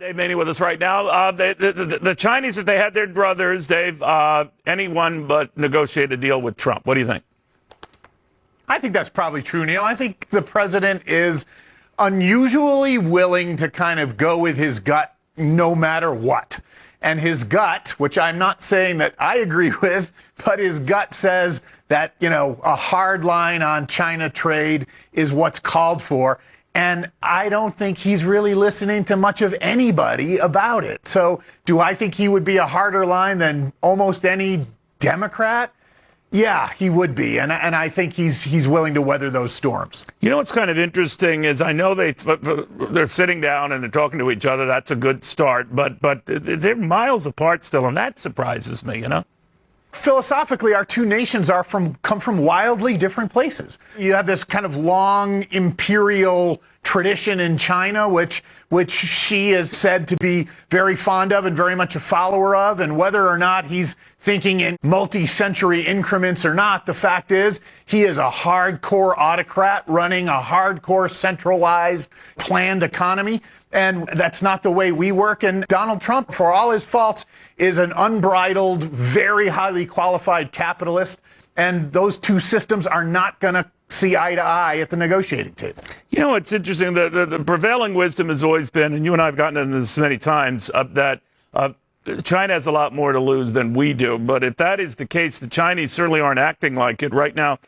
Dave Maney with us right now. The Chinese, if they had their druthers, Dave, anyone but negotiate a deal with Trump. What do you think? I think that's probably true, Neil. I think the president is unusually willing to kind of go with his gut no matter what. And his gut, which I'm not saying that I agree with, but his gut says that, a hard line on China trade is what's called for. And I don't think he's really listening to much of anybody about it. So do I think he would be a harder line than almost any Democrat? Yeah, he would be. And I think he's willing to weather those storms. You know what's kind of interesting is I know they're sitting down and they're talking to each other. That's a good start. But they're miles apart still, and that surprises me, Philosophically, our two nations come from wildly different places. You have this kind of long imperial tradition in China, which Xi is said to be very fond of and very much a follower of. And whether or not he's thinking in multi-century increments or not, the fact is he is a hardcore autocrat running a hardcore centralized planned economy. And that's not the way we work. And Donald Trump, for all his faults, is an unbridled, very highly qualified capitalist. And those two systems are not going to see eye to eye at the negotiating table. It's interesting. The prevailing wisdom has always been, and you and I have gotten into this many times, that China has a lot more to lose than we do. But if that is the case, the Chinese certainly aren't acting like it. Right now,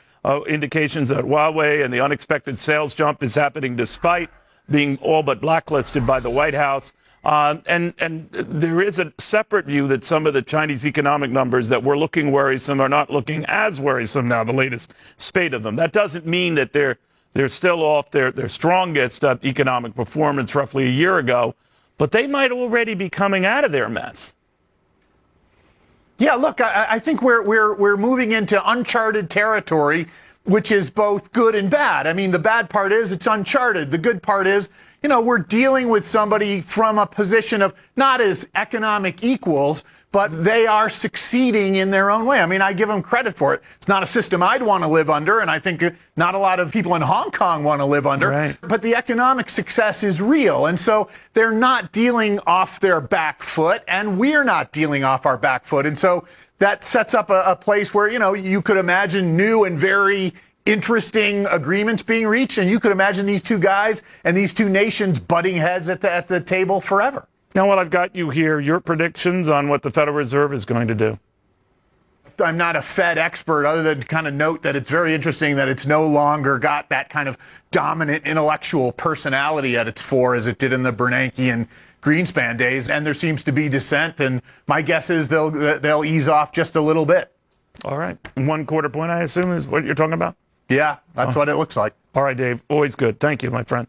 indications that Huawei and the unexpected sales jump is happening despite being all but blacklisted by the White House. And there is a separate view that some of the Chinese economic numbers that were looking worrisome are not looking as worrisome now, the latest spate of them. That doesn't mean that they're still off their strongest economic performance roughly a year ago, but they might already be coming out of their mess. Yeah, look, I think we're moving into uncharted territory, which is both good and bad. I mean, the bad part is it's uncharted. The good part is, we're dealing with somebody from a position of not as economic equals, but they are succeeding in their own way. I mean, I give them credit for it. It's not a system I'd want to live under, and I think not a lot of people in Hong Kong want to live under. Right. But the economic success is real, and so they're not dealing off their back foot, and we're not dealing off our back foot. And so that sets up a place where, you could imagine new and very interesting agreements being reached, and you could imagine these two guys and these two nations butting heads at the table forever. Now, while I've got you here, your predictions on what the Federal Reserve is going to do. I'm not a Fed expert other than to kind of note that it's very interesting that it's no longer got that kind of dominant intellectual personality at its fore as it did in the Bernanke and Greenspan days, and there seems to be dissent, and my guess is they'll ease off just a little bit. All right. 1/4 point, I assume, is what you're talking about? Yeah, that's what it looks like. All right, Dave. Always good. Thank you, my friend.